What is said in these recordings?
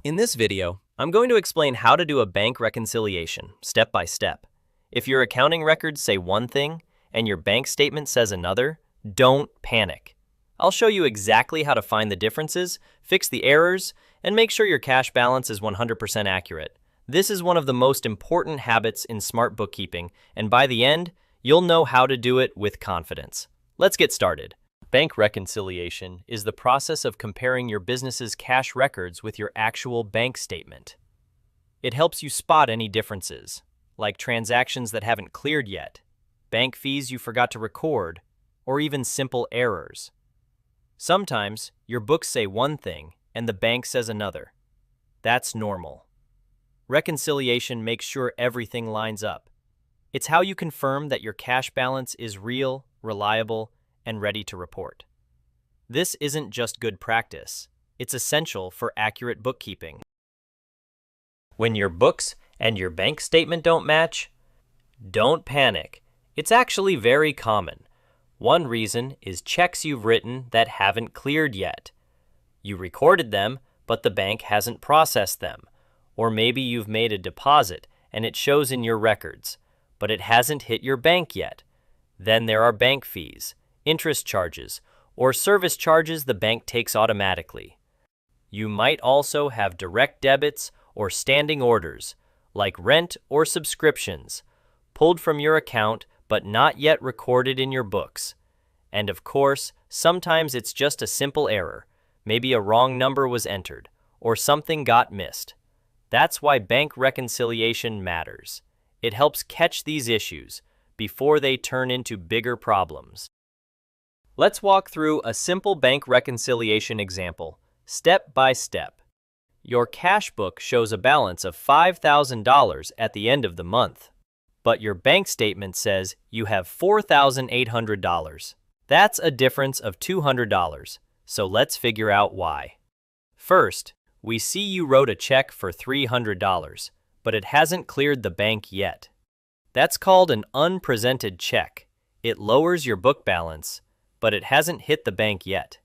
In this video, I'm going to explain how to do a bank reconciliation, step by step. If your accounting records say one thing and your bank statement says another, don't panic. I'll show you exactly how to find the differences, fix the errors, and make sure your cash balance is 100% accurate. This is one of the most important habits in smart bookkeeping, and by the end, you'll know how to do it with confidence. Let's get started. Bank reconciliation is the process of comparing your business's cash records with your actual bank statement. It helps you spot any differences, like transactions that haven't cleared yet, bank fees you forgot to record, or even simple errors. Sometimes, your books say one thing and the bank says another. That's normal. Reconciliation makes sure everything lines up. It's how you confirm that your cash balance is real, reliable, and ready to report. This isn't just good practice. It's essential for accurate bookkeeping. When your books and your bank statement don't match, don't panic. It's actually very common. One reason is checks you've written that haven't cleared yet. You recorded them, but the bank hasn't processed them. Or maybe you've made a deposit and it shows in your records, but it hasn't hit your bank yet. Then there are bank fees, interest charges, or service charges the bank takes automatically. You might also have direct debits or standing orders, like rent or subscriptions, pulled from your account but not yet recorded in your books. And of course, sometimes it's just a simple error. Maybe a wrong number was entered, or something got missed. That's why bank reconciliation matters. It helps catch these issues before they turn into bigger problems. Let's walk through a simple bank reconciliation example, step by step. Your cash book shows a balance of $5,000 at the end of the month, but your bank statement says you have $4,800. That's a difference of $200, so let's figure out why. First, we see you wrote a check for $300, but it hasn't cleared the bank yet. That's called an unpresented check. It lowers your book balance, but it hasn't hit the bank yet.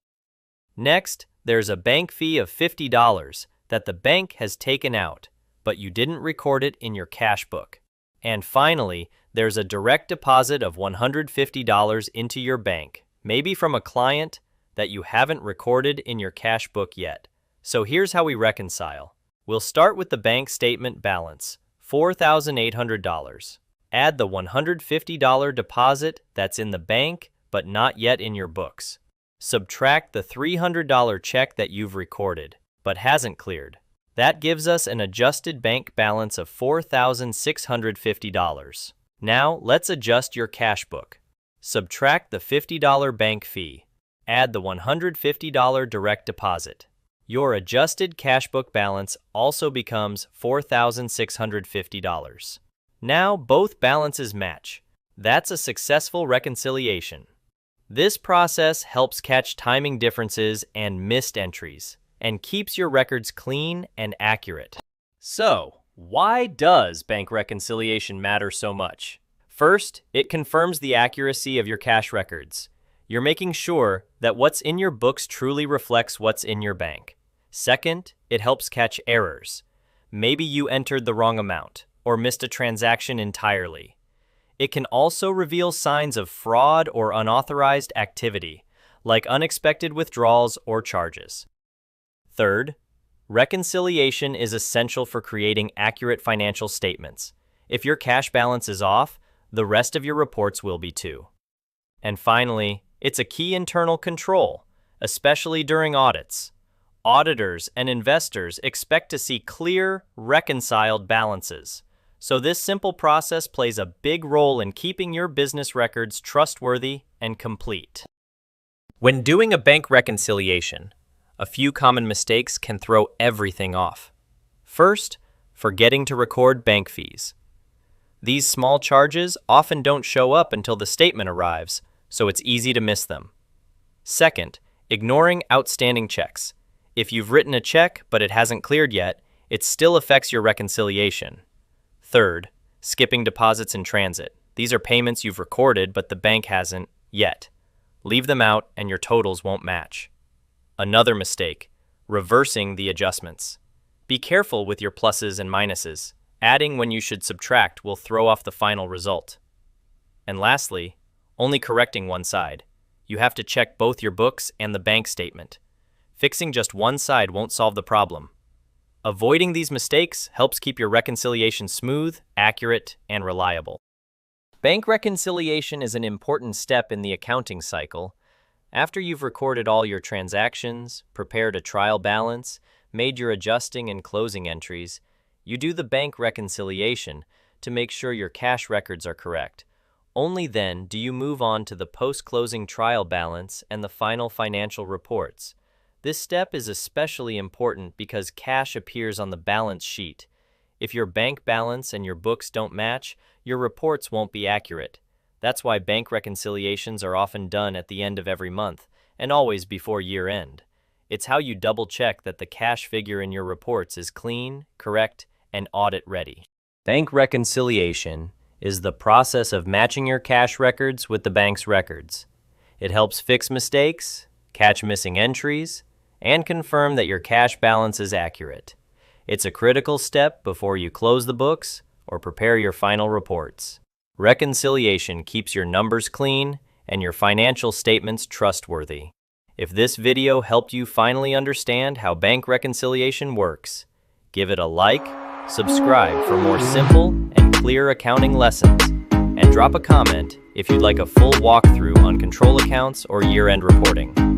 Next, there's a bank fee of $50 that the bank has taken out, but you didn't record it in your cash book. And finally, there's a direct deposit of $150 into your bank, maybe from a client that you haven't recorded in your cash book yet. So here's how we reconcile. We'll start with the bank statement balance, $4,800. Add the $150 deposit that's in the bank but not yet in your books. Subtract the $300 check that you've recorded but hasn't cleared. That gives us an adjusted bank balance of $4,650. Now, let's adjust your cash book. Subtract the $50 bank fee. Add the $150 direct deposit. Your adjusted cash book balance also becomes $4,650. Now, both balances match. That's a successful reconciliation. This process helps catch timing differences and missed entries, and keeps your records clean and accurate. So, why does bank reconciliation matter so much? First, it confirms the accuracy of your cash records. You're making sure that what's in your books truly reflects what's in your bank. Second, it helps catch errors. Maybe you entered the wrong amount or missed a transaction entirely. It can also reveal signs of fraud or unauthorized activity, like unexpected withdrawals or charges. Third, reconciliation is essential for creating accurate financial statements. If your cash balance is off, the rest of your reports will be too. And finally, it's a key internal control, especially during audits. Auditors and investors expect to see clear, reconciled balances. So this simple process plays a big role in keeping your business records trustworthy and complete. When doing a bank reconciliation, a few common mistakes can throw everything off. First, forgetting to record bank fees. These small charges often don't show up until the statement arrives, so it's easy to miss them. Second, ignoring outstanding checks. If you've written a check but it hasn't cleared yet, it still affects your reconciliation. Third, skipping deposits in transit. These are payments you've recorded but the bank hasn't yet. Leave them out and your totals won't match. Another mistake, reversing the adjustments. Be careful with your pluses and minuses. Adding when you should subtract will throw off the final result. And lastly, only correcting one side. You have to check both your books and the bank statement. Fixing just one side won't solve the problem. Avoiding these mistakes helps keep your reconciliation smooth, accurate, and reliable. Bank reconciliation is an important step in the accounting cycle. After you've recorded all your transactions, prepared a trial balance, made your adjusting and closing entries, you do the bank reconciliation to make sure your cash records are correct. Only then do you move on to the post-closing trial balance and the final financial reports. This step is especially important because cash appears on the balance sheet. If your bank balance and your books don't match, your reports won't be accurate. That's why bank reconciliations are often done at the end of every month and always before year end. It's how you double-check that the cash figure in your reports is clean, correct, and audit-ready. Bank reconciliation is the process of matching your cash records with the bank's records. It helps fix mistakes, catch missing entries, and confirm that your cash balance is accurate. It's a critical step before you close the books or prepare your final reports. Reconciliation keeps your numbers clean and your financial statements trustworthy. If this video helped you finally understand how bank reconciliation works, give it a like, subscribe for more simple and clear accounting lessons, and drop a comment if you'd like a full walkthrough on control accounts or year-end reporting.